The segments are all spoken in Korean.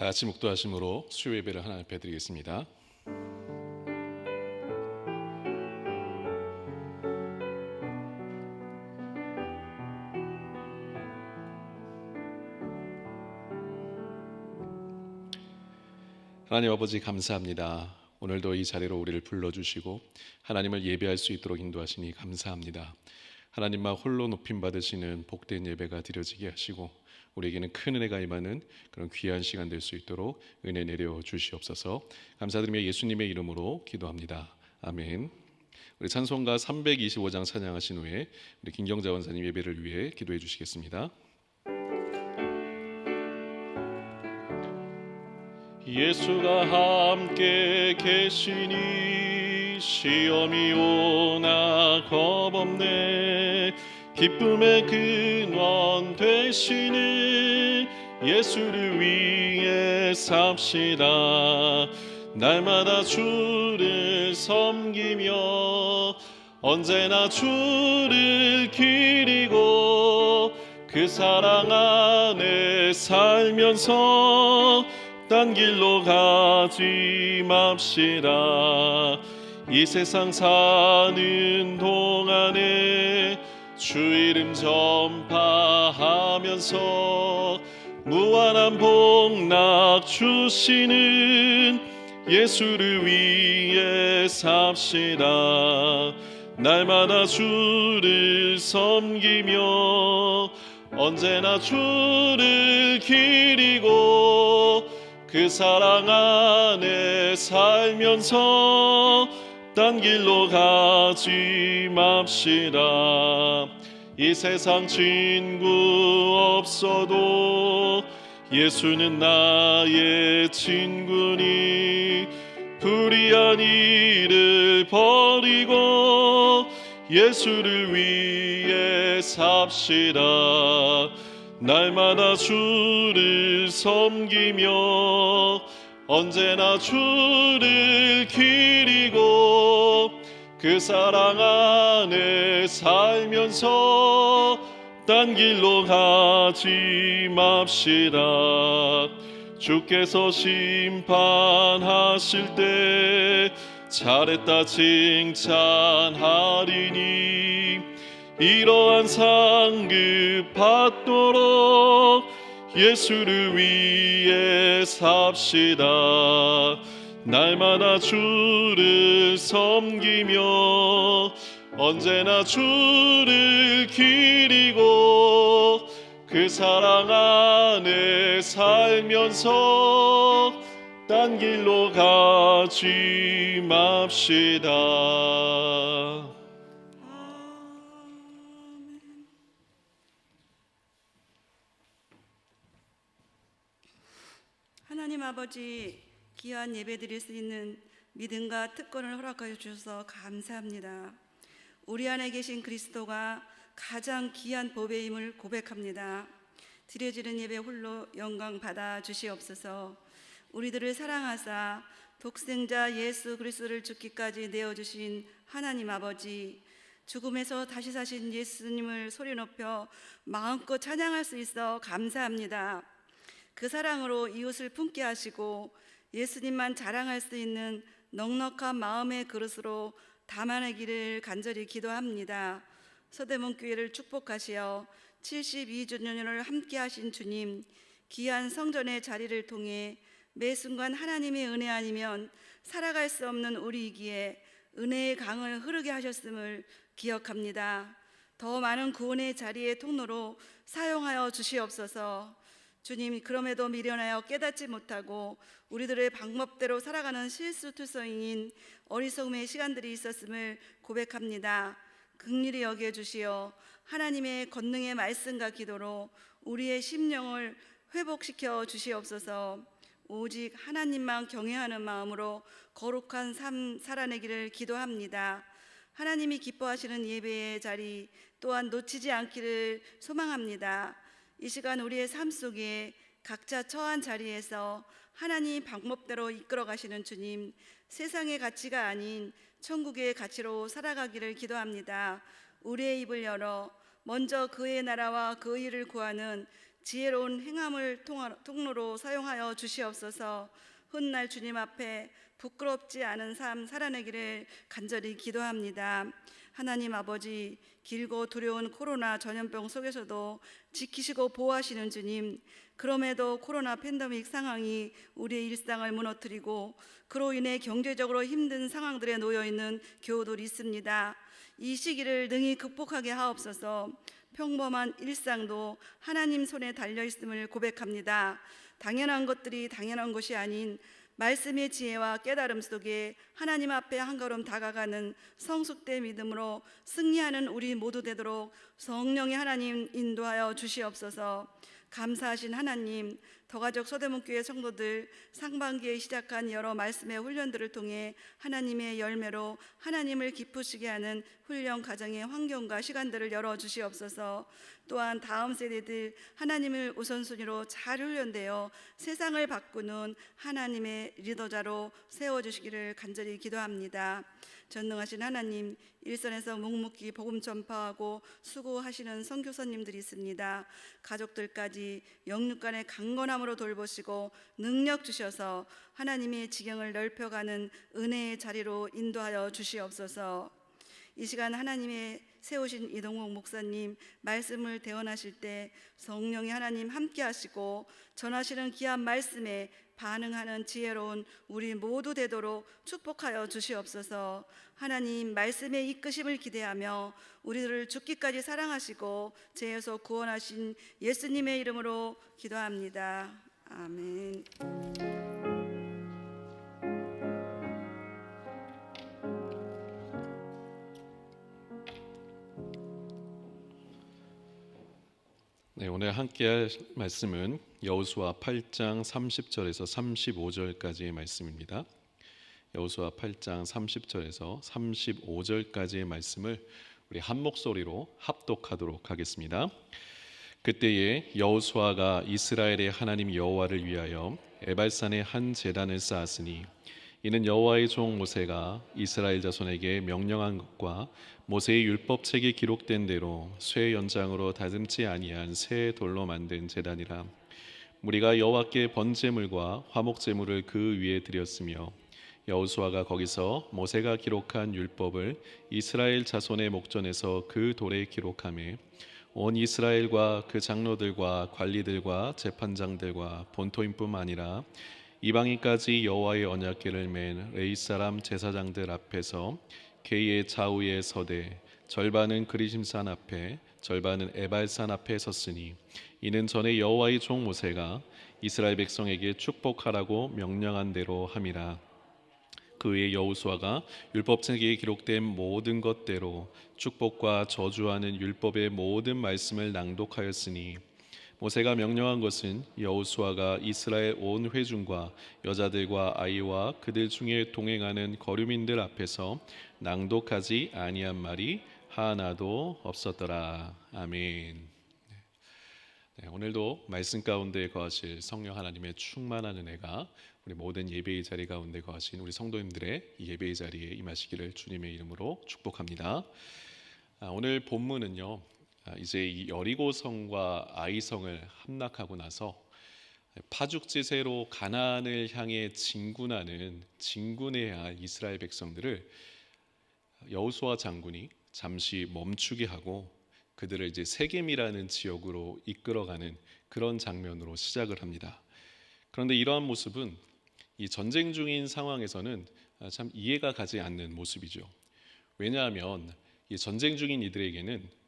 다 같이 묵도하심으로 수요 예배를 하나님 앞에 드리겠습니다. 하나님 아버지 감사합니다. 오늘도 이 자리로 우리를 불러주시고 하나님을 예배할 수 있도록 인도하시니 감사합니다. 하나님만 홀로 높임 받으시는 복된 예배가 드려지게 하시고 우리에게는 큰 은혜가 임하는 그런 귀한 시간 될 수 있도록 은혜 내려 주시옵소서. 감사드리며 예수님의 이름으로 기도합니다. 아멘. 우리 찬송가 325장 찬양하신 후에 우리 김경자 원사님 예배를 위해 기도해 주시겠습니다. 예수가 함께 계시니 시험이 오나 겁없네. 기쁨의 근원 되시는 예수를 위해 삽시다. 날마다 주를 섬기며 언제나 주를 기리고 그 사랑 안에 살면서 딴 길로 가지 맙시다. 이 세상 사는 동안에 주 이름 전파하면서 무한한 복락 주시는 예수를 위해 삽시다. 날마다 주를 섬기며 언제나 주를 기리고 그 사랑 안에 살면서 딴 길로 가지 맙시다. 이 세상 친구 없어도 예수는 나의 친구니 불의한 일을 버리고 예수를 위해 삽시다. 날마다 주를 섬기며 언제나 주를 기리고 그 사랑 안에 살면서 딴 길로 가지 맙시다. 주께서 심판하실 때 잘했다 칭찬하리니 이러한 상급 받도록 예수를 위해 삽시다. 날마다 주를 섬기며 언제나 주를 기리고 그 사랑 안에 살면서 딴 길로 가지 맙시다. 하나님 아버지, 귀한 예배 드릴 수 있는 믿음과 특권을 허락하여 주셔서 감사합니다. 우리 안에 계신 그리스도가 가장 귀한 보배임을 고백합니다. 드려지는 예배 홀로 영광 받아 주시옵소서. 우리들을 사랑하사 독생자 예수 그리스도를 죽기까지 내어주신 하나님 아버지, 죽음에서 다시 사신 예수님을 소리 높여 마음껏 찬양할 수 있어 감사합니다. 그 사랑으로 이웃을 품게 하시고 예수님만 자랑할 수 있는 넉넉한 마음의 그릇으로 담아내기를 간절히 기도합니다. 서대문 교회를 축복하시어 72주년을 함께 하신 주님, 귀한 성전의 자리를 통해 매 순간 하나님의 은혜 아니면 살아갈 수 없는 우리이기에 은혜의 강을 흐르게 하셨음을 기억합니다. 더 많은 구원의 자리의 통로로 사용하여 주시옵소서. 주님, 그럼에도 미련하여 깨닫지 못하고 우리들의 방법대로 살아가는 실수투성이인 어리석음의 시간들이 있었음을 고백합니다. 긍휼히 여겨주시어 하나님의 권능의 말씀과 기도로 우리의 심령을 회복시켜 주시옵소서. 오직 하나님만 경외하는 마음으로 거룩한 삶 살아내기를 기도합니다. 하나님이 기뻐하시는 예배의 자리 또한 놓치지 않기를 소망합니다. 이 시간 우리의 삶 속에 각자 처한 자리에서 하나님 방법대로 이끌어 가시는 주님, 세상의 가치가 아닌 천국의 가치로 살아가기를 기도합니다. 우리의 입을 열어 먼저 그의 나라와 그 일을 구하는 지혜로운 행함을 통로로 사용하여 주시옵소서. 훗날 주님 앞에 부끄럽지 않은 삶 살아내기를 간절히 기도합니다. 하나님 아버지, 길고 두려운 코로나 전염병 속에서도 지키시고 보호하시는 주님, 그럼에도 코로나 팬데믹 상황이 우리의 일상을 무너뜨리고 그로 인해 경제적으로 힘든 상황들에 놓여 있는 교우들이 있습니다. 이 시기를 능히 극복하게 하옵소서. 평범한 일상도 하나님 손에 달려 있음을 고백합니다. 당연한 것들이 당연한 것이 아닌 말씀의 지혜와 깨달음 속에 하나님 앞에 한 걸음 다가가는 성숙된 믿음으로 승리하는 우리 모두 되도록 성령의 하나님 인도하여 주시옵소서. 감사하신 하나님, 더가족 서대문교회 성도들 상반기에 시작한 여러 말씀의 훈련들을 통해 하나님의 열매로 하나님을 기쁘시게 하는 훈련 과정의 환경과 시간들을 열어주시옵소서. 또한 다음 세대들 하나님을 우선순위로 잘 훈련되어 세상을 바꾸는 하나님의 리더자로 세워주시기를 간절히 기도합니다. 전능하신 하나님, 일선에서 묵묵히 복음 전파하고 수고하시는 선교사님들이 있습니다. 가족들까지 영육간의 강건함으로 돌보시고 능력 주셔서 하나님의 지경을 넓혀가는 은혜의 자리로 인도하여 주시옵소서. 이 시간 하나님의 세우신 이동욱 목사님 말씀을 대언하실 때 성령의 하나님 함께 하시고 전하시는 귀한 말씀에 반응하는 지혜로운 우리 모두 되도록 축복하여 주시옵소서. 하나님 말씀의 이끄심을 기대하며 우리들을 죽기까지 사랑하시고 죄에서 구원하신 예수님의 이름으로 기도합니다. 아멘. 네, 오늘 함께할 말씀은 여호수아 8장 30절에서 35절까지의 말씀입니다. 여호수아 8장 30절에서 35절까지의 말씀을 우리 한 목소리로 합독하도록 하겠습니다. 그때에 여호수아가 이스라엘의 하나님 여호와를 위하여 에발산에 한 제단을 쌓았으니 이는 여호와의 종 모세가 이스라엘 자손에게 명령한 것과 모세의 율법책에 기록된 대로 쇠 연장으로 다듬지 아니한 새 돌로 만든 제단이라. 무리가 여호와께 번제물과 화목제물을 그 위에 드렸으며 여호수아가 거기서 모세가 기록한 율법을 이스라엘 자손의 목전에서 그 돌에 기록하며 온 이스라엘과 그 장로들과 관리들과 재판장들과 본토인뿐만 아니라 이방인까지 여호와의 언약궤를 맨 레위 사람 제사장들 앞에서 궤의 좌우에 서되 절반은 그리심산 앞에 절반은 에발산 앞에 섰으니 이는 전에 여호와의 종 모세가 이스라엘 백성에게 축복하라고 명령한 대로 함이라. 그 후에 여호수아가 율법책에 기록된 모든 것대로 축복과 저주하는 율법의 모든 말씀을 낭독하였으니 모세가 명령한 것은 여호수아가 이스라엘 온 회중과 여자들과 아이와 그들 중에 동행하는 거류민들 앞에서 낭독하지 아니한 말이 하나도 없었더라. 아멘. 네, 오늘도 말씀 가운데 거하실 성령 하나님의 충만한 은혜가 우리 모든 예배의 자리 가운데 거하신 우리 성도님들의 이 예배의 자리에 임하시기를 주님의 이름으로 축복합니다. 오늘 본문은요, 이제 이 여리고성과 아이성을 함락하고 나서 파죽지세로 가나안을 향해 진군해야 할 이스라엘 백성들을 여호수아 장군이 잠시 멈추게 하고 그들을 이제 세겜이라는 지역으로 이끌어가는 그런 장면으로 시작을 합니다. 그런데 이러한 모습은 이 전쟁 중인 상황에서는 참 이해가 가지 않는 모습이죠. 왜냐하면 이 전쟁 중인 이들에게는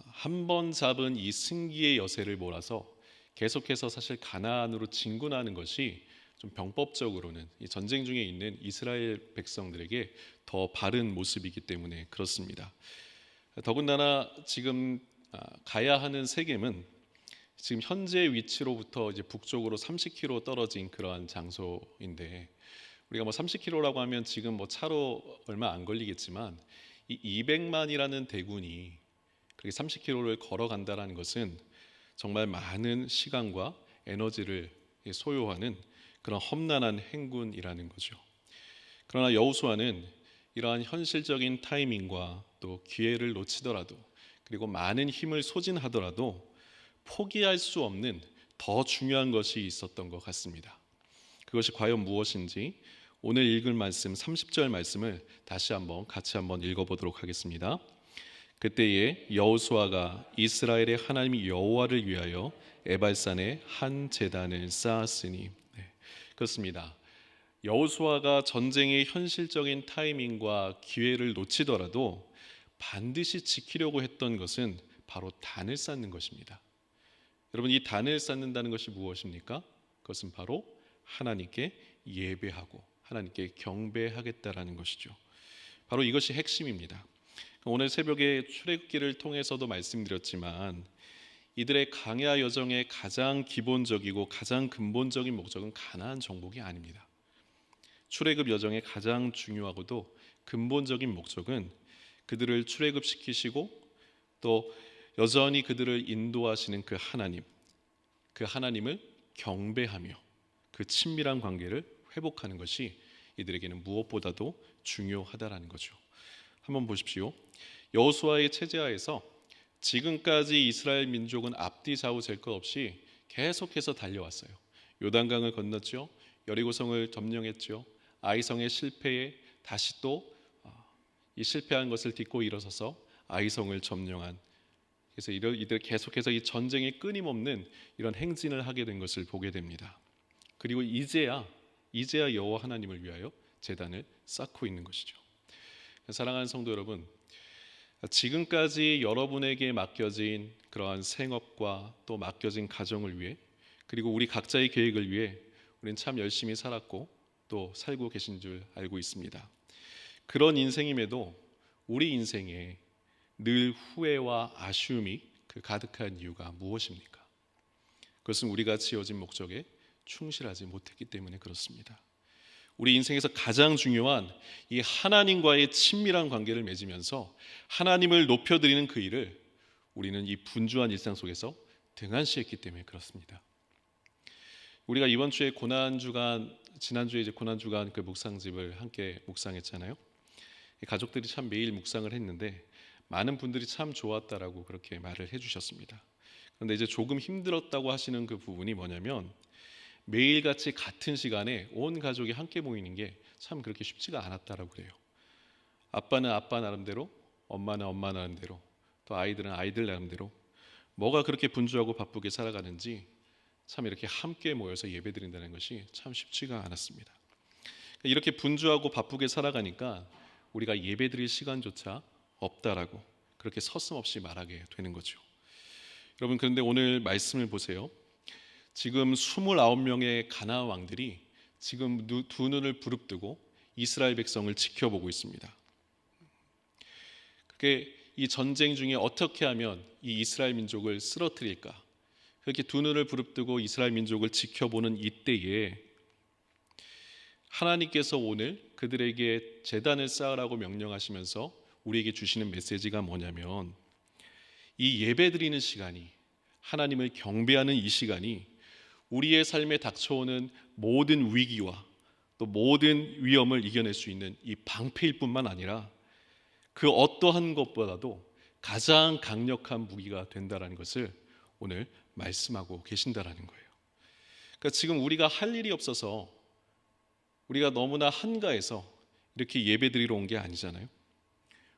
한 번 잡은 이 승기의 여세를 몰아서 계속해서 사실 가나안으로 진군하는 것이 좀 병법적으로는 이 전쟁 중에 있는 이스라엘 백성들에게 더 바른 모습이기 때문에 그렇습니다. 더군다나 지금 가야 하는 세겜은 지금 현재 위치로부터 이제 북쪽으로 30km 떨어진 그러한 장소인데, 우리가 뭐 30km라고 하면 지금 뭐 차로 얼마 안 걸리겠지만 이 200만이라는 대군이 그렇게 30km를 걸어간다는 것은 정말 많은 시간과 에너지를 소요하는 그런 험난한 행군이라는 거죠. 그러나 여호수아는 이러한 현실적인 타이밍과 또 기회를 놓치더라도, 그리고 많은 힘을 소진하더라도 포기할 수 없는 더 중요한 것이 있었던 것 같습니다. 그것이 과연 무엇인지 오늘 읽을 말씀 30절 말씀을 다시 한번 같이 한번 읽어보도록 하겠습니다. 그때에 여호수아가 이스라엘의 하나님 여호와를 위하여 에발산에 한 제단을 쌓았으니. 그렇습니다. 여호수아가 전쟁의 현실적인 타이밍과 기회를 놓치더라도 반드시 지키려고 했던 것은 바로 단을 쌓는 것입니다. 여러분, 이 단을 쌓는다는 것이 무엇입니까? 그것은 바로 하나님께 예배하고 하나님께 경배하겠다라는 것이죠. 바로 이것이 핵심입니다. 오늘 새벽에 출애굽기를 통해서도 말씀드렸지만 이들의 광야 여정의 가장 기본적이고 가장 근본적인 목적은 가나안 정복이 아닙니다. 출애굽 여정의 가장 중요하고도 근본적인 목적은 그들을 출애굽시키시고 또 여전히 그들을 인도하시는 그 하나님, 그 하나님을 경배하며 그 친밀한 관계를 회복하는 것이 이들에게는 무엇보다도 중요하다라는 거죠. 한번 보십시오. 여호수아의 체제하에서 지금까지 이스라엘 민족은 앞뒤 좌우 잴 것 없이 계속해서 달려왔어요. 요단강을 건넜죠. 여리고성을 점령했죠. 아이성의 실패에 다시 또 이 실패한 것을 딛고 일어서서 아이성을 점령한, 그래서 이들 계속해서 이 전쟁이 끊임없는 이런 행진을 하게 된 것을 보게 됩니다. 그리고 이제야 여호와 하나님을 위하여 제단을 쌓고 있는 것이죠. 사랑하는 성도 여러분, 지금까지 여러분에게 맡겨진 그러한 생업과 또 맡겨진 가정을 위해, 그리고 우리 각자의 계획을 위해 우리는 참 열심히 살았고 또 살고 계신 줄 알고 있습니다. 그런 인생임에도 우리 인생에 늘 후회와 아쉬움이 가득한 이유가 무엇입니까? 그것은 우리가 지어진 목적에 충실하지 못했기 때문에 그렇습니다. 우리 인생에서 가장 중요한 이 하나님과의 친밀한 관계를 맺으면서 하나님을 높여드리는 그 일을 우리는 이 분주한 일상 속에서 등한시했기 때문에 그렇습니다. 우리가 이번 주에 지난주에 이제 고난주간 그 묵상집을 함께 묵상했잖아요. 가족들이 참 매일 묵상을 했는데 많은 분들이 참 좋았다라고 그렇게 말을 해주셨습니다. 그런데 이제 조금 힘들었다고 하시는 그 부분이 뭐냐면 매일같이 같은 시간에 온 가족이 함께 모이는 게 참 그렇게 쉽지가 않았다라고 그래요. 아빠는 아빠 나름대로, 엄마는 엄마 나름대로, 또 아이들은 아이들 나름대로 뭐가 그렇게 분주하고 바쁘게 살아가는지 참 이렇게 함께 모여서 예배드린다는 것이 참 쉽지가 않았습니다. 이렇게 분주하고 바쁘게 살아가니까 우리가 예배드릴 시간조차 없다라고 그렇게 서슴없이 말하게 되는 거죠. 여러분, 그런데 오늘 말씀을 보세요. 지금 29명의 가나안 왕들이 지금 두 눈을 부릅뜨고 이스라엘 백성을 지켜보고 있습니다. 그게 이 전쟁 중에 어떻게 하면 이 이스라엘 민족을 쓰러뜨릴까, 그렇게 두 눈을 부릅뜨고 이스라엘 민족을 지켜보는 이때에 하나님께서 오늘 그들에게 제단을 쌓으라고 명령하시면서 우리에게 주시는 메시지가 뭐냐면, 이 예배드리는 시간이, 하나님을 경배하는 이 시간이 우리의 삶에 닥쳐오는 모든 위기와 또 모든 위험을 이겨낼 수 있는 이 방패일 뿐만 아니라 그 어떠한 것보다도 가장 강력한 무기가 된다라는 것을 오늘 말씀하고 계신다라는 거예요. 그러니까 지금 우리가 할 일이 없어서 우리가 너무나 한가해서 이렇게 예배드리러 온 게 아니잖아요.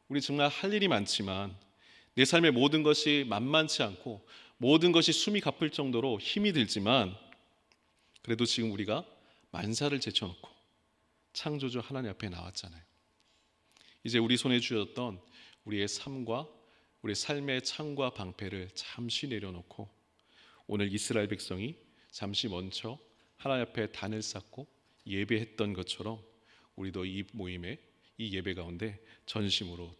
우리 정말 할 일이 많지만 내 삶의 모든 것이 만만치 않고 모든 것이 숨이 가쁠 정도로 힘이 들지만 그래도 지금 우리가 만사를 제쳐놓고 창조주 하나님 앞에 나왔잖아요. 이제 우리 손에 쥐었던 우리의 삶과 우리 삶의 창과 방패를 잠시 내려놓고 오늘 이스라엘 백성이 잠시 멈춰 하나님 앞에 단을 쌓고 예배했던 것처럼 우리도 이 모임에, 이 예배 가운데 전심으로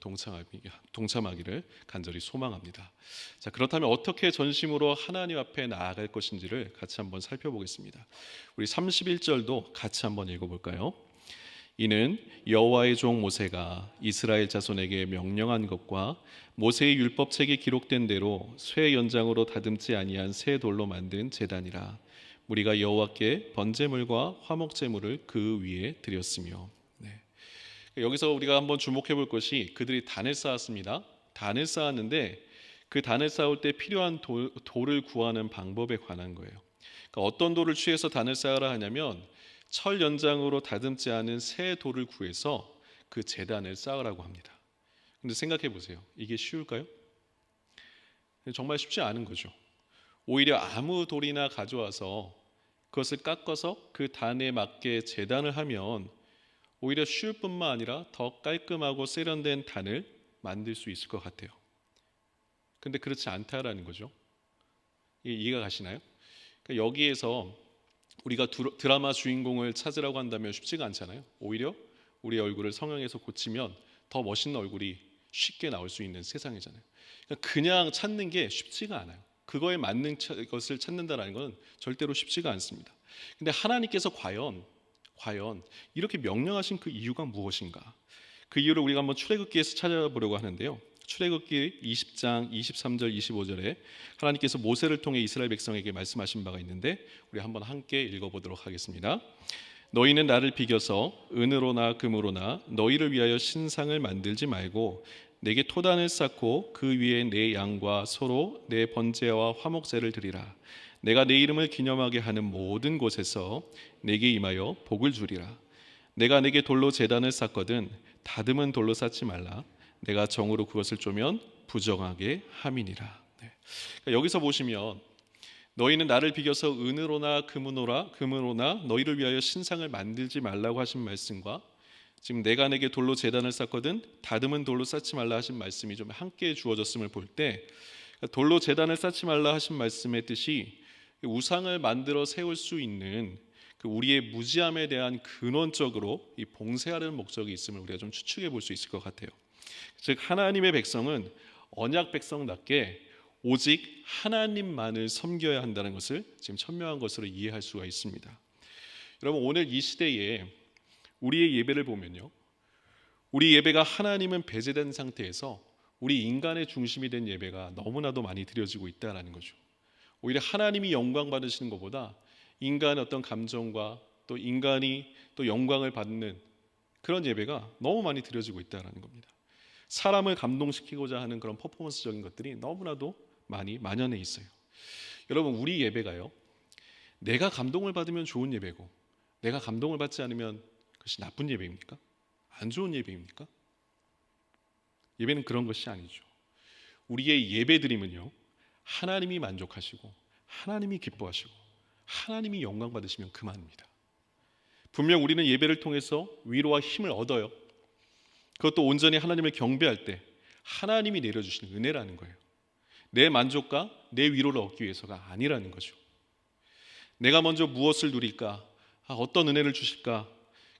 동참하기를 간절히 소망합니다. 자, 그렇다면 어떻게 전심으로 하나님 앞에 나아갈 것인지를 같이 한번 살펴보겠습니다. 우리 31절도 같이 한번 읽어볼까요? 이는 여호와의 종 모세가 이스라엘 자손에게 명령한 것과 모세의 율법책에 기록된 대로 쇠 연장으로 다듬지 아니한 새 돌로 만든 제단이라. 우리가 여호와께 번제물과 화목제물을 그 위에 드렸으며. 여기서 우리가 한번 주목해 볼 것이, 그들이 단을 쌓았습니다. 단을 쌓았는데 그 단을 쌓을 때 필요한 돌을 구하는 방법에 관한 거예요. 그러니까 어떤 돌을 취해서 단을 쌓으라 하냐면 철 연장으로 다듬지 않은 새 돌을 구해서 그 제단을 쌓으라고 합니다. 근데 생각해 보세요. 이게 쉬울까요? 정말 쉽지 않은 거죠. 오히려 아무 돌이나 가져와서 그것을 깎아서 그 단에 맞게 제단을 하면 오히려 쉬울 뿐만 아니라 더 깔끔하고 세련된 단을 만들 수 있을 것 같아요. 근데 그렇지 않다라는 거죠. 이해가 가시나요? 그러니까 여기에서 우리가 드라마 주인공을 찾으라고 한다면 쉽지가 않잖아요. 오히려 우리 얼굴을 성형해서 고치면 더 멋있는 얼굴이 쉽게 나올 수 있는 세상이잖아요. 그러니까 그냥 찾는 게 쉽지가 않아요. 그거에 맞는 것을 찾는다는 건 절대로 쉽지가 않습니다. 근데 하나님께서 과연 이렇게 명령하신 그 이유가 무엇인가? 그 이유를 우리가 한번 출애굽기에서 찾아보려고 하는데요. 출애굽기 20장 23절 25절에 하나님께서 모세를 통해 이스라엘 백성에게 말씀하신 바가 있는데 우리 한번 함께 읽어보도록 하겠습니다. 너희는 나를 비겨서 은으로나 금으로나 너희를 위하여 신상을 만들지 말고 내게 토단을 쌓고 그 위에 내 양과 소로 내 번제와 화목제를 드리라. 내가 내 이름을 기념하게 하는 모든 곳에서 내게 임하여 복을 주리라. 내가 내게 돌로 제단을 쌓거든 다듬은 돌로 쌓지 말라. 내가 정으로 그것을 쪼면 부정하게 함이니라. 그러니까 여기서 보시면 너희는 나를 비겨서 은으로나 금으로나 너희를 위하여 신상을 만들지 말라고 하신 말씀과 지금 내가 내게 돌로 제단을 쌓거든 다듬은 돌로 쌓지 말라 하신 말씀이 좀 함께 주어졌음을 볼 때 돌로 제단을 쌓지 말라 하신 말씀의 뜻이 우상을 만들어 세울 수 있는 그 우리의 무지함에 대한 근원적으로 이 봉쇄하려는 목적이 있음을 우리가 좀 추측해 볼 수 있을 것 같아요. 즉 하나님의 백성은 언약 백성답게 오직 하나님만을 섬겨야 한다는 것을 지금 천명한 것으로 이해할 수가 있습니다. 여러분 오늘 이 시대에 우리의 예배를 보면요, 우리 예배가 하나님은 배제된 상태에서 우리 인간의 중심이 된 예배가 너무나도 많이 드려지고 있다는 거죠. 오히려 하나님이 영광 받으시는 것보다 인간의 어떤 감정과 또 인간이 또 영광을 받는 그런 예배가 너무 많이 드려지고 있다는 겁니다. 사람을 감동시키고자 하는 그런 퍼포먼스적인 것들이 너무나도 많이 만연해 있어요. 여러분 우리 예배가요, 내가 감동을 받으면 좋은 예배고 내가 감동을 받지 않으면 그것이 나쁜 예배입니까? 안 좋은 예배입니까? 예배는 그런 것이 아니죠. 우리의 예배드림은요, 하나님이 만족하시고 하나님이 기뻐하시고 하나님이 영광 받으시면 그만입니다. 분명 우리는 예배를 통해서 위로와 힘을 얻어요. 그것도 온전히 하나님을 경배할 때 하나님이 내려주시는 은혜라는 거예요. 내 만족과 내 위로를 얻기 위해서가 아니라는 거죠. 내가 먼저 무엇을 누릴까? 어떤 은혜를 주실까?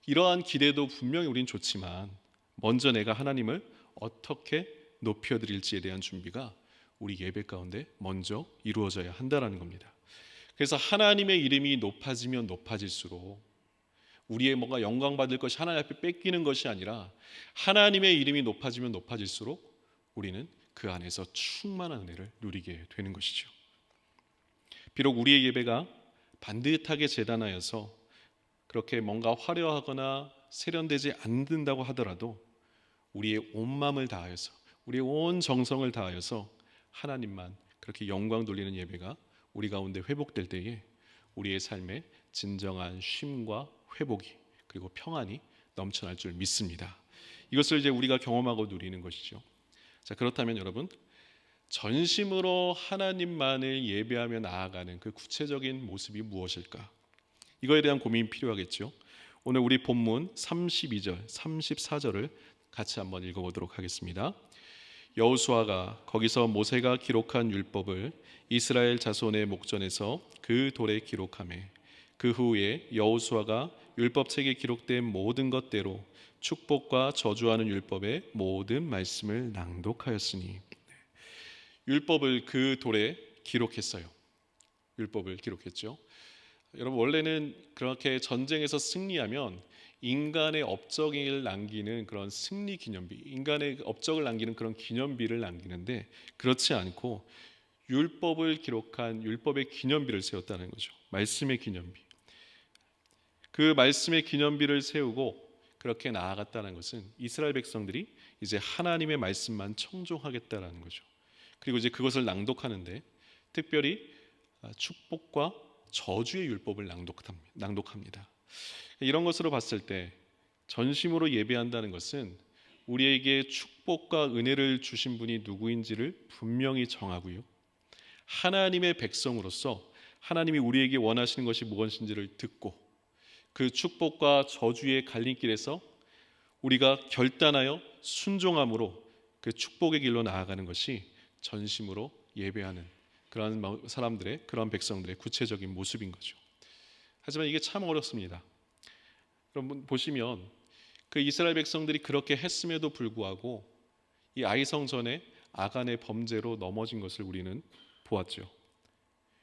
이러한 기대도 분명히 우린 좋지만 먼저 내가 하나님을 어떻게 높여드릴지에 대한 준비가 우리 예배 가운데 먼저 이루어져야 한다는 겁니다. 그래서 하나님의 이름이 높아지면 높아질수록 우리의 뭔가 영광 받을 것이 하나님 앞에 뺏기는 것이 아니라 하나님의 이름이 높아지면 높아질수록 우리는 그 안에서 충만한 은혜를 누리게 되는 것이죠. 비록 우리의 예배가 반듯하게 재단하여서 그렇게 뭔가 화려하거나 세련되지 않는다고 하더라도 우리의 온 마음을 다하여서 우리의 온 정성을 다하여서 하나님만 그렇게 영광 돌리는 예배가 우리 가운데 회복될 때에 우리의 삶에 진정한 쉼과 회복이 그리고 평안이 넘쳐날 줄 믿습니다. 이것을 이제 우리가 경험하고 누리는 것이죠. 자, 그렇다면 여러분 전심으로 하나님만을 예배하며 나아가는 그 구체적인 모습이 무엇일까? 이거에 대한 고민이 필요하겠죠. 오늘 우리 본문 32절, 34절을 같이 한번 읽어보도록 하겠습니다. 여호수아가 거기서 모세가 기록한 율법을 이스라엘 자손의 목전에서 그 돌에 기록하매 그 후에 여호수아가 율법책에 기록된 모든 것대로 축복과 저주하는 율법의 모든 말씀을 낭독하였으니. 율법을 그 돌에 기록했어요. 율법을 기록했죠. 여러분 원래는 그렇게 전쟁에서 승리하면 인간의 업적을 남기는 그런 승리 기념비, 인간의 업적을 남기는 그런 기념비를 남기는데 그렇지 않고 율법을 기록한 율법의 기념비를 세웠다는 거죠. 말씀의 기념비. 그 말씀의 기념비를 세우고 그렇게 나아갔다는 것은 이스라엘 백성들이 이제 하나님의 말씀만 청종하겠다라는 거죠. 그리고 이제 그것을 낭독하는데 특별히 축복과 저주의 율법을 낭독합니다. 이런 것으로 봤을 때 전심으로 예배한다는 것은 우리에게 축복과 은혜를 주신 분이 누구인지를 분명히 정하고요, 하나님의 백성으로서 하나님이 우리에게 원하시는 것이 무엇인지를 듣고 그 축복과 저주의 갈림길에서 우리가 결단하여 순종함으로 그 축복의 길로 나아가는 것이 전심으로 예배하는 그런 사람들의, 그런 백성들의 구체적인 모습인 거죠. 하지만 이게 참 어렵습니다. 여러분 보시면 그 이스라엘 백성들이 그렇게 했음에도 불구하고 이 아이성전에 아간의 범죄로 넘어진 것을 우리는 보았죠.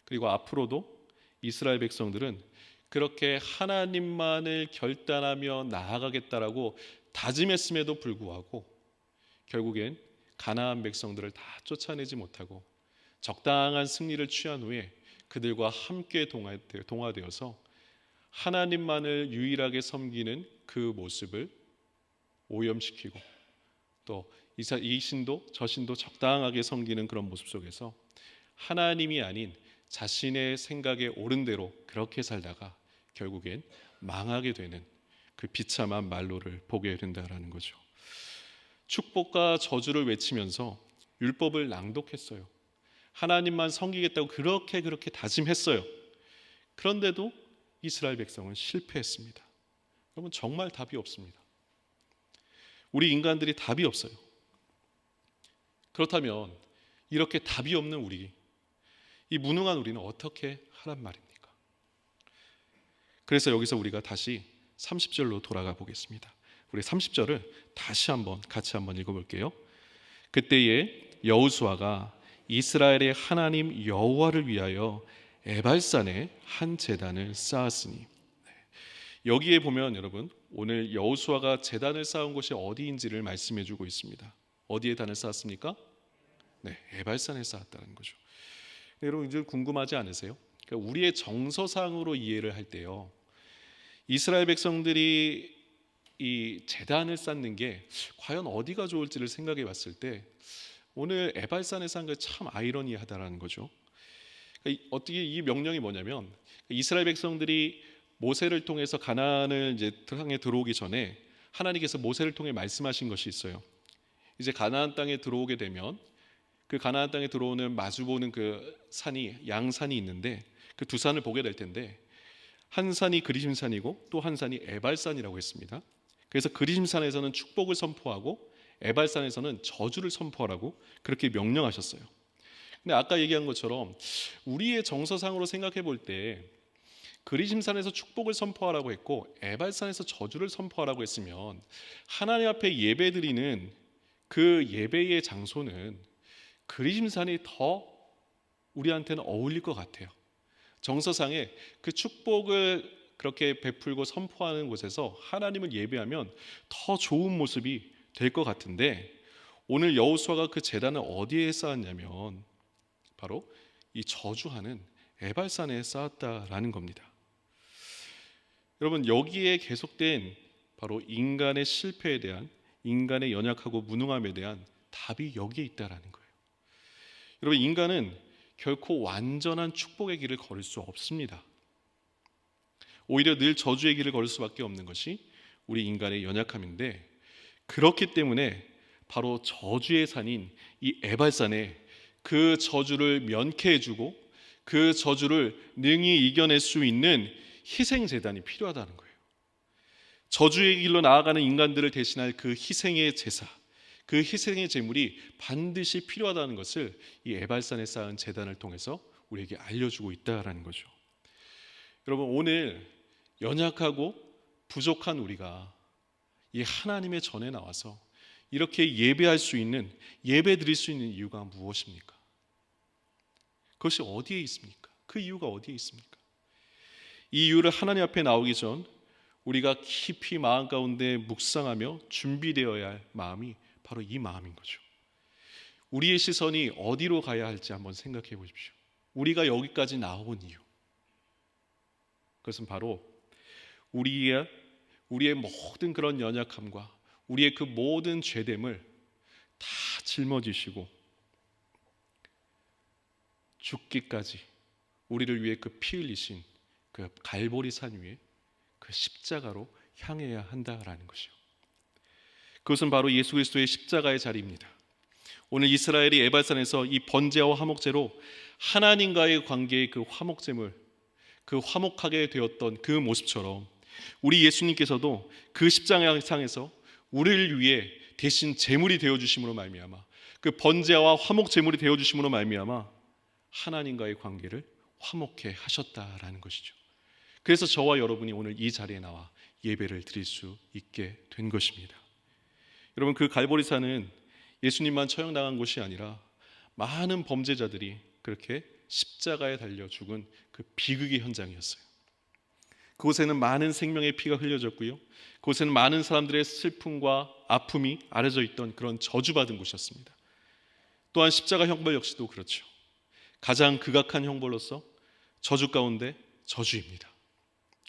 그리고 앞으로도 이스라엘 백성들은 그렇게 하나님만을 결단하며 나아가겠다라고 다짐했음에도 불구하고 결국엔 가나안 백성들을 다 쫓아내지 못하고 적당한 승리를 취한 후에 그들과 함께 동화되어서 하나님만을 유일하게 섬기는 그 모습을 오염시키고 또 이 신도 저 신도 적당하게 섬기는 그런 모습 속에서 하나님이 아닌 자신의 생각에 옳은 대로 그렇게 살다가 결국엔 망하게 되는 그 비참한 말로를 보게 된다라는 거죠. 축복과 저주를 외치면서 율법을 낭독했어요. 하나님만 섬기겠다고 그렇게 다짐했어요. 그런데도 이스라엘 백성은 실패했습니다. 여러분 정말 답이 없습니다. 우리 인간들이 답이 없어요. 그렇다면 이렇게 답이 없는 우리, 이 무능한 우리는 어떻게 하란 말입니까? 그래서 여기서 우리가 다시 30절로 돌아가 보겠습니다. 우리 30절을 같이 한번 읽어볼게요. 그때에 여호수아가 이스라엘의 하나님 여호와를 위하여 에발산에 한 제단을 쌓았으니, 여기에 보면 여러분 오늘 여호수아가 제단을 쌓은 곳이 어디인지를 말씀해주고 있습니다. 어디에 단을 쌓았습니까? 네, 에발산에 쌓았다는 거죠. 여러분 이제 궁금하지 않으세요? 그러니까 우리의 정서상으로 이해를 할 때요, 이스라엘 백성들이 이 제단을 쌓는 게 과연 어디가 좋을지를 생각해 봤을 때 오늘 에발산에 쌓은 게 참 아이러니하다라는 거죠. 그러니까 어떻게 이 명령이 뭐냐면 이스라엘 백성들이 모세를 통해서 가나안을 이제 땅에 들어오기 전에 하나님께서 모세를 통해 말씀하신 것이 있어요. 이제 가나안 땅에 들어오게 되면 그 가나안 땅에 들어오는 마주보는 그 산이 양산이 있는데 그 두 산을 보게 될 텐데 한 산이 그리심산이고 또 한 산이 에발산이라고 했습니다. 그래서 그리심산에서는 축복을 선포하고 에발산에서는 저주를 선포하라고 그렇게 명령하셨어요. 근데 아까 얘기한 것처럼 우리의 정서상으로 생각해 볼 때 그리심산에서 축복을 선포하라고 했고 에발산에서 저주를 선포하라고 했으면 하나님 앞에 예배드리는 그 예배의 장소는 그리심산이 더 우리한테는 어울릴 것 같아요. 정서상에 그 축복을 그렇게 베풀고 선포하는 곳에서 하나님을 예배하면 더 좋은 모습이 될 것 같은데 오늘 여호수아가 그 제단을 어디에 쌓았냐면 바로 이 저주하는 에발산에 쌓았다라는 겁니다. 여러분 여기에 계속된 바로 인간의 실패에 대한, 인간의 연약하고 무능함에 대한 답이 여기에 있다라는 거예요. 여러분 인간은 결코 완전한 축복의 길을 걸을 수 없습니다. 오히려 늘 저주의 길을 걸을 수밖에 없는 것이 우리 인간의 연약함인데, 그렇기 때문에 바로 저주의 산인 이 에발산에 그 저주를 면케해주고 그 저주를 능히 이겨낼 수 있는 희생제단이 필요하다는 거예요. 저주의 길로 나아가는 인간들을 대신할 그 희생의 제사, 그 희생의 제물이 반드시 필요하다는 것을 이 에발산에 쌓은 제단을 통해서 우리에게 알려주고 있다라는 거죠. 여러분 오늘 연약하고 부족한 우리가 이 하나님의 전에 나와서 이렇게 예배할 수 있는, 예배 드릴 수 있는 이유가 무엇입니까? 그것이 어디에 있습니까? 그 이유가 어디에 있습니까? 이 이유를 하나님 앞에 나오기 전 우리가 깊이 마음 가운데 묵상하며 준비되어야 할 마음이 바로 이 마음인 거죠. 우리의 시선이 어디로 가야 할지 한번 생각해 보십시오. 우리가 여기까지 나온 이유, 그것은 바로 우리의 모든 그런 연약함과 우리의 그 모든 죄됨을 다 짊어지시고 죽기까지 우리를 위해 그 피 흘리신 그 갈보리 산 위에 그 십자가로 향해야 한다라는 것이요. 그것은 바로 예수 그리스도의 십자가의 자리입니다. 오늘 이스라엘이 에발산에서 이 번제와 화목제로 하나님과의 관계의 그 화목제물, 그 화목하게 되었던 그 모습처럼 우리 예수님께서도 그 십자가상에서 우리를 위해 대신 제물이 되어 주심으로 말미암아, 그 번제와 화목 제물이 되어 주심으로 말미암아 하나님과의 관계를 화목해 하셨다라는 것이죠. 그래서 저와 여러분이 오늘 이 자리에 나와 예배를 드릴 수 있게 된 것입니다. 여러분, 그 갈보리산은 예수님만 처형당한 곳이 아니라 많은 범죄자들이 그렇게 십자가에 달려 죽은 그 비극의 현장이었어요. 그곳에는 많은 생명의 피가 흘려졌고요, 그곳에는 많은 사람들의 슬픔과 아픔이 아려져 있던 그런 저주받은 곳이었습니다. 또한 십자가 형벌 역시도 그렇죠. 가장 극악한 형벌로서 저주 가운데 저주입니다.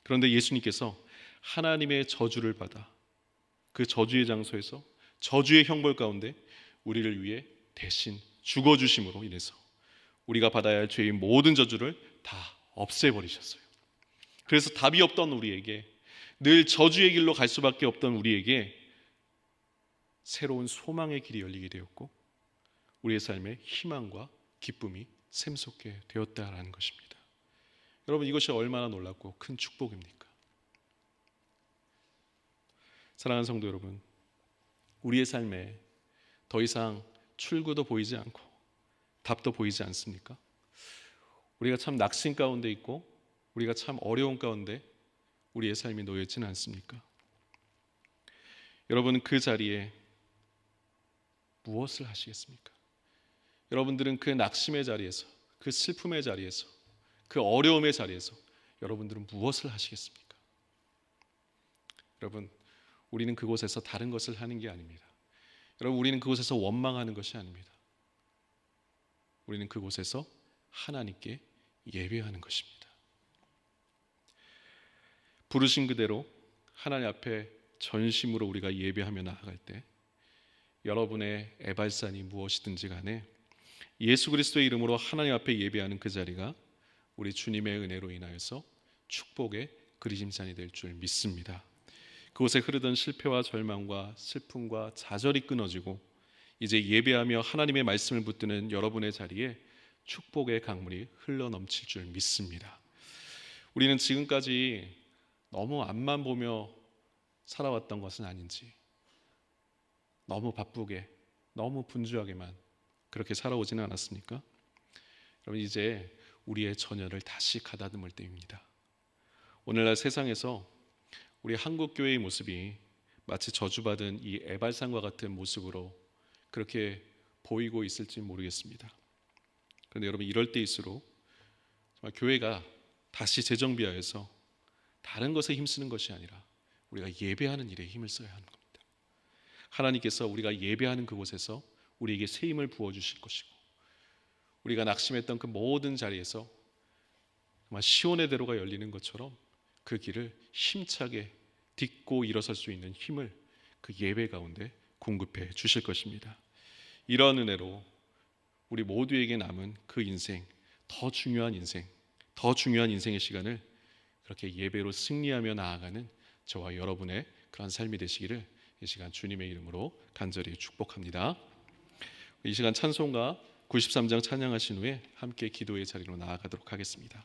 그런데 예수님께서 하나님의 저주를 받아 그 저주의 장소에서 저주의 형벌 가운데 우리를 위해 대신 죽어주심으로 인해서 우리가 받아야 할 죄의 모든 저주를 다 없애버리셨어요. 그래서 답이 없던 우리에게, 늘 저주의 길로 갈 수밖에 없던 우리에게 새로운 소망의 길이 열리게 되었고 우리의 삶에 희망과 기쁨이 샘솟게 되었다라는 것입니다. 여러분, 이것이 얼마나 놀랍고 큰 축복입니까? 사랑하는 성도 여러분, 우리의 삶에 더 이상 출구도 보이지 않고 답도 보이지 않습니까? 우리가 참 낙심 가운데 있고 우리가 참 어려운 가운데 우리의 삶이 놓여 있지는 않습니까? 여러분은 그 자리에 무엇을 하시겠습니까? 여러분들은 그 낙심의 자리에서, 그 슬픔의 자리에서, 그 어려움의 자리에서 여러분들은 무엇을 하시겠습니까? 여러분, 우리는 그곳에서 다른 것을 하는 게 아닙니다. 여러분, 우리는 그곳에서 원망하는 것이 아닙니다. 우리는 그곳에서 하나님께 예배하는 것입니다. 부르신 그대로 하나님 앞에 전심으로 우리가 예배하며 나아갈 때 여러분의 에발산이 무엇이든지 간에 예수 그리스도의 이름으로 하나님 앞에 예배하는 그 자리가 우리 주님의 은혜로 인하여서 축복의 그리심산이 될 줄 믿습니다. 그곳에 흐르던 실패와 절망과 슬픔과 좌절이 끊어지고 이제 예배하며 하나님의 말씀을 붙드는 여러분의 자리에 축복의 강물이 흘러넘칠 줄 믿습니다. 우리는 지금까지 너무 앞만 보며 살아왔던 것은 아닌지, 너무 바쁘게, 너무 분주하게만 그렇게 살아오지는 않았습니까? 여러분, 이제 우리의 전열을 다시 가다듬을 때입니다. 오늘날 세상에서 우리 한국교회의 모습이 마치 저주받은 이 에발산과 같은 모습으로 그렇게 보이고 있을지 모르겠습니다. 그런데 여러분, 이럴 때일수록 정말 교회가 다시 재정비하여서 다른 것에 힘쓰는 것이 아니라 우리가 예배하는 일에 힘을 써야 하는 겁니다. 하나님께서 우리가 예배하는 그곳에서 우리에게 새 힘을 부어주실 것이고, 우리가 낙심했던 그 모든 자리에서 정말 시온의 대로가 열리는 것처럼 그 길을 힘차게 딛고 일어설 수 있는 힘을 그 예배 가운데 공급해 주실 것입니다. 이러한 은혜로 우리 모두에게 남은 그 인생, 더 중요한 인생의 시간을 그렇게 예배로 승리하며 나아가는 저와 여러분의 그런 삶이 되시기를 이 시간 주님의 이름으로 간절히 축복합니다. 이 시간 찬송가 93장 찬양하신 후에 함께 기도의 자리로 나아가도록 하겠습니다.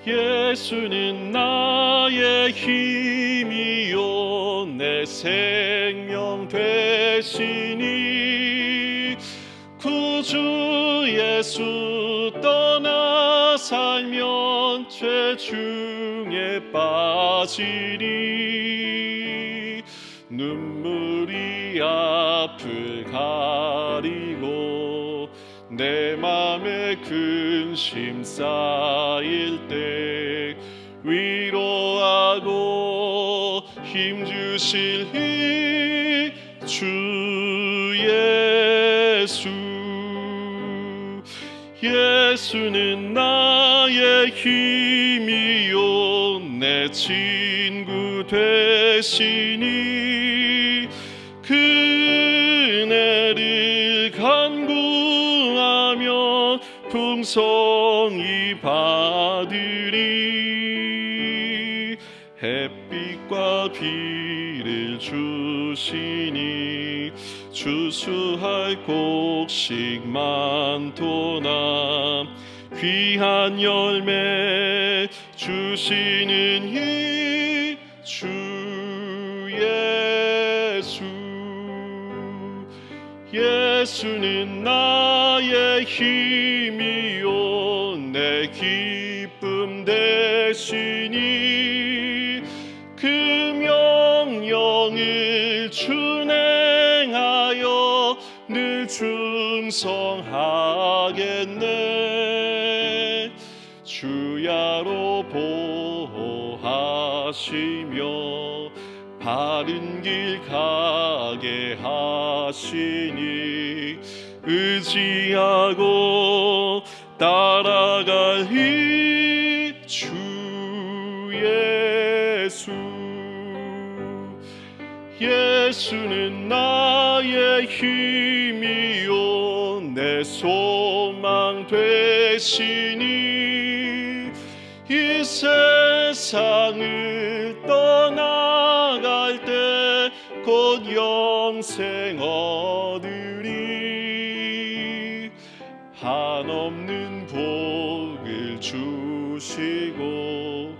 예수는 나의 힘이요 내 생명 되시니, 구주 예수 떠나 살면 죄 중에 빠지니, 눈물이 앞을 가리고 내 맘에 근심 쌓일 때 위로하고 힘주실 이 주 예수. 예수는 나의 힘이요 내 친구 되시니 그네를 간구하며 풍성히 받으리. 햇빛과 비를 주시니 추수할 곡식 많도다. 귀한 열매 주시는 이 주 예수. 예수는 나의 힘이요 내 기쁨 되시니 그 명령을 준행하여 늘 충성하겠네. 주야로 보호하시며 바른 길 가게 하시니 의지하고 따라갈 이 주 예수. 예수는 나의 힘이요 내 소망 되시니 이 세상을 떠나갈 때 곧 영생 얻으리. 한없는 복을 주시고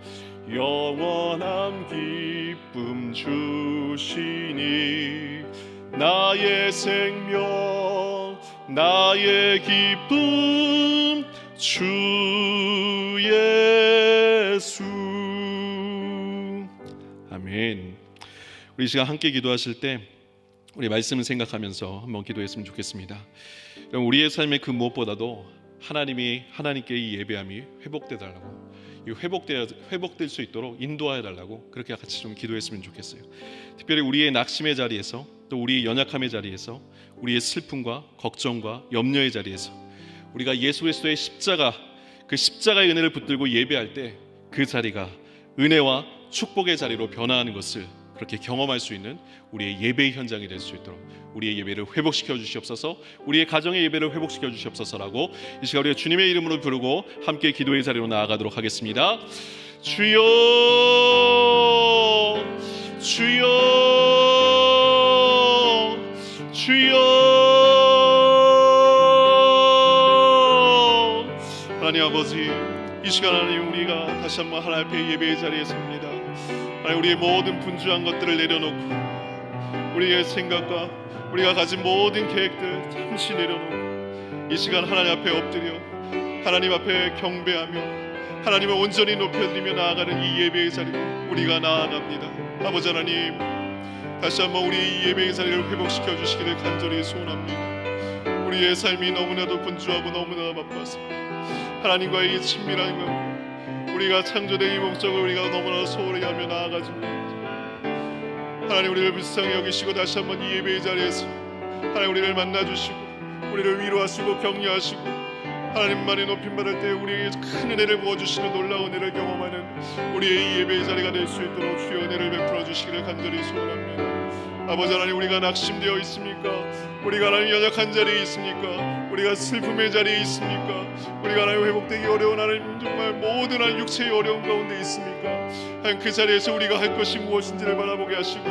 영원한 기쁨 주시니 나의 생명 나의 기쁨 주 예수. 아멘. 우리 시간 함께 기도하실 때 우리 말씀을 생각하면서 한번 기도했으면 좋겠습니다. 우리의 삶의 그 무엇보다도 하나님께 이 예배함이 회복돼 달라고, 회복될 수 있도록 인도하여 달라고 그렇게 같이 좀 기도했으면 좋겠어요. 특별히 우리의 낙심의 자리에서, 또 우리의 연약함의 자리에서, 우리의 슬픔과 걱정과 염려의 자리에서 우리가 예수 그리스도의 십자가, 그 십자가의 은혜를 붙들고 예배할 때 그 자리가 은혜와 축복의 자리로 변화하는 것을 그렇게 경험할 수 있는 우리의 예배의 현장이 될 수 있도록 우리의 예배를 회복시켜 주시옵소서. 우리의 가정의 예배를 회복시켜 주시옵소서라고 이 시간 우리가 주님의 이름으로 부르고 함께 기도의 자리로 나아가도록 하겠습니다. 주여 주여 주여. 하나님 아버지, 이 시간 하나님 우리가 다시 한번 하나님 앞에 예배의 자리에 섭니다. 하나님, 우리의 모든 분주한 것들을 내려놓고 우리의 생각과 우리가 가진 모든 계획들 잠시 내려놓고 이 시간 하나님 앞에 엎드려 하나님 앞에 경배하며 하나님을 온전히 높여드리며 나아가는 이 예배의 자리로 우리가 나아갑니다. 아버지 하나님, 다시 한번 우리 이 예배의 자리를 회복시켜 주시기를 간절히 소원합니다. 우리의 삶이 너무나도 분주하고 너무나 바빠서 하나님과의 이 친밀한 것, 우리가 창조된 이 목적을 우리가 너무나 소홀히 하며 나아가지 못합니다. 하나님, 우리를 불쌍히 여기시고 다시 한번 이 예배의 자리에서 하나님 우리를 만나주시고 우리를 위로하시고 격려하시고 하나님만이 높임받을 때 우리에게 큰 은혜를 부어주시는 놀라운 은혜를 경험하는 우리의 이 예배의 자리가 될 수 있도록 주의 은혜를 베풀어 주시기를 간절히 소원합니다. 아버지 하나님, 우리가 낙심되어 있습니까? 우리가 하나님 연약한 자리에 있습니까? 우리가 슬픔의 자리에 있습니까? 우리가 하나님 회복되기 어려운 하나님 정말 모든 하나님 육체의 어려움 가운데 있습니까? 하나님, 그 자리에서 우리가 할 것이 무엇인지를 바라보게 하시고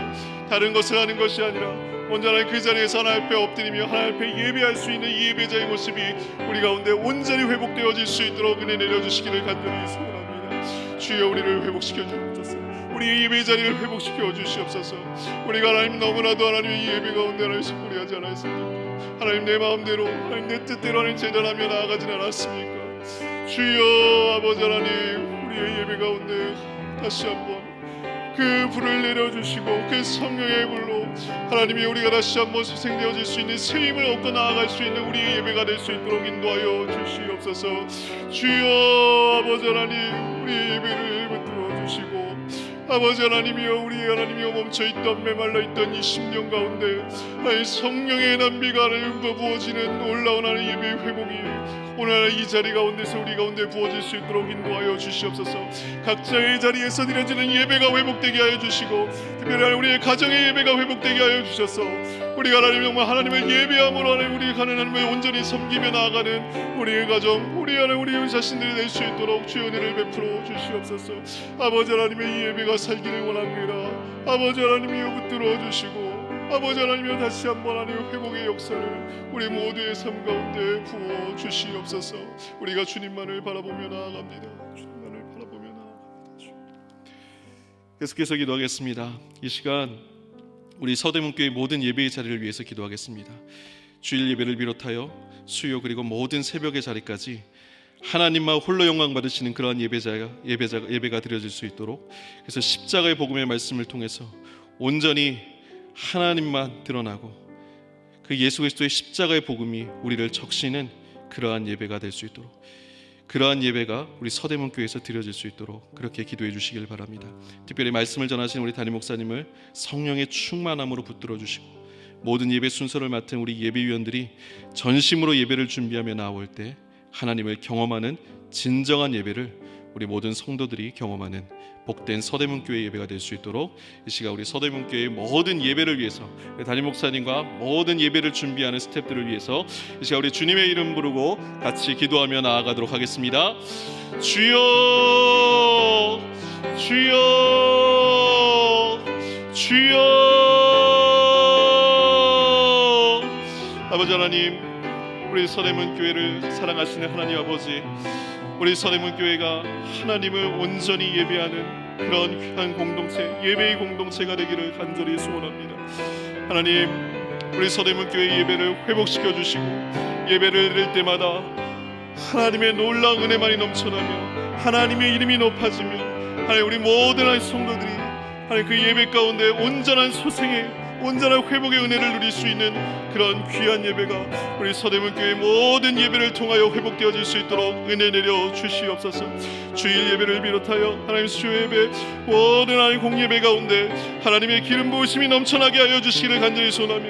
다른 것을 하는 것이 아니라 먼저 하나님 그 자리에서 하나님 앞에 엎드리며 하나님 앞에 예배할 수 있는 이 예배자의 모습이 우리 가운데 온전히 회복되어질 수 있도록 은혜 내려주시기를 간절히 소원합니다. 주여, 우리를 회복시켜 주옵소서. 우리의 예배 자리를 회복시켜 주시옵소서. 우리가 하나님 너무나도 하나님의 이 예배 가운데 하나님 소홀히하지 않았습니까? 하나님, 내 마음대로 하나님 내 뜻대로 하나님 제전하며 나아가진 않았습니까? 주여, 아버지 하나님, 우리의 예배 가운데 다시 한번 그 불을 내려주시고 그 성령의 불로 하나님이 우리가 다시 한번 소생되어질 수 있는 새 힘을 얻고 나아갈 수 있는 우리의 예배가 될 수 있도록 인도하여 주시옵소서. 주여, 아버지 하나님, 우리의 예배를 붙들어 주시고 아버지 하나님이여, 우리 하나님이여 멈춰있던 메말라있던 이 10년 가운데 하나님 성령의 난비가 하나님 부어지는 놀라운 하나님 예배의 회복이 오늘 이 자리 가운데서 우리 가운데 부어질 수 있도록 인도하여 주시옵소서. 각자의 자리에서 드려지는 예배가 회복되게 하여 주시고, 특별히 우리의 가정의 예배가 회복되게 하여 주셔서 우리가 하나님 정말 하나님을 예배함으로 하나님 우리 하나님을 온전히 섬기며 나아가는 우리의 가정, 우리 하나님 우리 자신들이 될 수 있도록 주의 은혜를 베풀어 주시옵소서. 아버지 하나님의 이 예배가 살기를 원합니다. 아버지 하나님이여 붙들어 주시고, 아버지 하나님이여 다시 한번 하나님 회복의 역사를 우리 모두의 삶 가운데 부어 주시옵소서. 우리가 주님만을 바라보며 나아갑니다. 주님만을 바라보며 나아갑니다. 계속해서 기도하겠습니다. 이 시간 우리 서대문교회 모든 예배의 자리를 위해서 기도하겠습니다. 주일 예배를 비롯하여 수요 그리고 모든 새벽의 자리까지 하나님만 홀로 영광 받으시는 그러한 예배가 드려질 수 있도록, 그래서 십자가의 복음의 말씀을 통해서 온전히 하나님만 드러나고 그 예수 그리스도의 십자가의 복음이 우리를 적시는 그러한 예배가 될 수 있도록, 그러한 예배가 우리 서대문교회에서 드려질 수 있도록 그렇게 기도해 주시길 바랍니다. 특별히 말씀을 전하신 우리 담임 목사님을 성령의 충만함으로 붙들어 주시고, 모든 예배 순서를 맡은 우리 예배위원들이 전심으로 예배를 준비하며 나올 때 하나님을 경험하는 진정한 예배를 우리 모든 성도들이 경험하는 복된 서대문교회 예배가 될 수 있도록 이 시간 우리 서대문교회의 모든 예배를 위해서 담임 목사님과 모든 예배를 준비하는 스태프들을 위해서 이 시간 우리 주님의 이름 부르고 같이 기도하며 나아가도록 하겠습니다. 주여, 주여, 주여. 아버지 하나님, 우리 서대문교회를 사랑하시는 하나님 아버지, 우리 서대문교회가 하나님을 온전히 예배하는 그런 귀한 공동체, 예배의 공동체가 되기를 간절히 소원합니다. 하나님, 우리 서대문교회 예배를 회복시켜 주시고, 예배를 드릴 때마다 하나님의 놀라운 은혜만이 넘쳐나며 하나님의 이름이 높아지며, 하나님 우리 모든 성도들이 하나님 그 예배 가운데 온전한 소생의 온전한 회복의 은혜를 누릴 수 있는 그런 귀한 예배가 우리 서대문교회 모든 예배를 통하여 회복되어질 수 있도록 은혜 내려 주시옵소서. 주일 예배를 비롯하여 하나님 수요 예배 모든 하나님 공예배 가운데 하나님의 기름 부으심이 넘쳐나게 하여 주시기를 간절히 소원하며,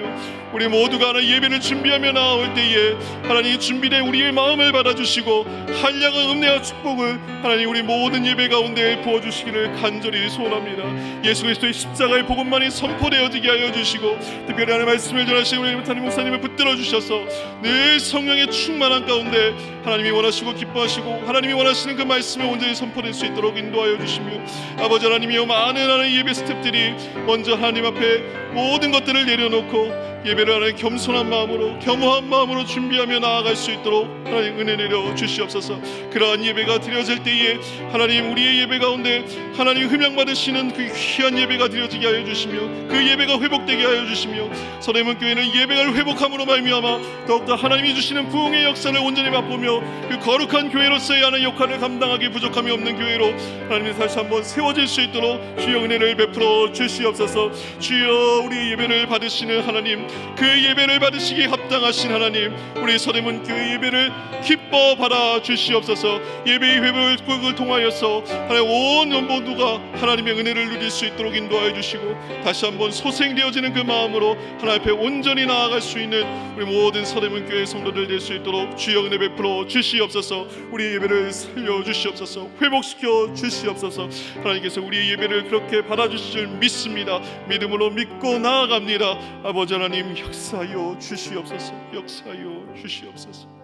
우리 모두가 하나님 예배를 준비하며 나올 때에 하나님 준비된 우리의 마음을 받아주시고 한량한 은혜와 축복을 하나님 우리 모든 예배 가운데 부어주시기를 간절히 소원합니다. 예수 그리스도의 십자가의 복음만이 선포되어지게 하여 주시고, 특별히 하나님 말씀을 전하시는 우리 담임 목사님을 붙들어 주셔서 늘 성령의 충만한 가운데 하나님이 원하시고 기뻐하시고 하나님이 원하시는 그 말씀을 온전히 선포될 수 있도록 인도하여 주시며, 아버지 하나님이여 많은 하나님 예배 스태프들이 먼저 하나님 앞에 모든 것들을 내려놓고 예배를 하나님 겸손한 마음으로 겸허한 마음으로 준비하며 나아갈 수 있도록 하나님 은혜 내려 주시옵소서. 그러한 예배가 드려질 때에 하나님 우리의 예배 가운데 하나님 흠양 받으시는 그 귀한 예배가 드려지게 하여 주시며, 그 예배가 회복되게 하여 주시며, 서대문교회는 예배를 회복함으로 말미암아 더욱더 하나님이 주시는 부흥의 역사를 온전히 맛보며 그 거룩한 교회로서의 하는 역할을 감당하기 부족함이 없는 교회로 하나님이 다시 한번 세워질 수 있도록 주여 은혜를 베풀어 주시옵소서. 주여 우리 예배를 받으시는 하나님, 그 예배를 받으시기 합당하신 하나님, 우리 서대문교회 예배를 기뻐 받아 주시옵소서. 예배의 회복을 통하여서 하나님 온 모두가 하나님의 은혜를 누릴 수 있도록 인도하여 주시고, 다시 한번 소생되어지는 그 마음으로 하나님 앞에 온전히 나아갈 수 있는 우리 모든 서대문교회 성도들 될 수 있도록 주여 은혜 베풀어 주시옵소서. 우리 예배를 살려 주시옵소서. 회복시켜 주시옵소서. 하나님께서 우리의 예배를 그렇게 받아주실 줄 믿습니다. 믿음으로 믿고 나아갑니다. 아버지 하나님 역사하여 주시옵소서. 역사하여 주시옵소서.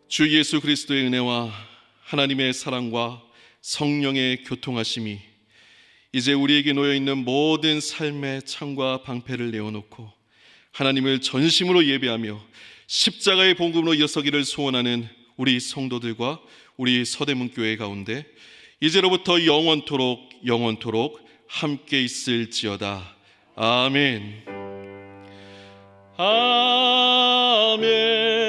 주 예수 그리스도의 은혜와 하나님의 사랑과 성령의 교통하심이 이제 우리에게 놓여있는 모든 삶의 창과 방패를 내어놓고 하나님을 전심으로 예배하며 십자가의 복음으로 일어서기를 소원하는 우리 성도들과 우리 서대문교회 가운데 이제로부터 영원토록 함께 있을지어다. 아멘. 아멘.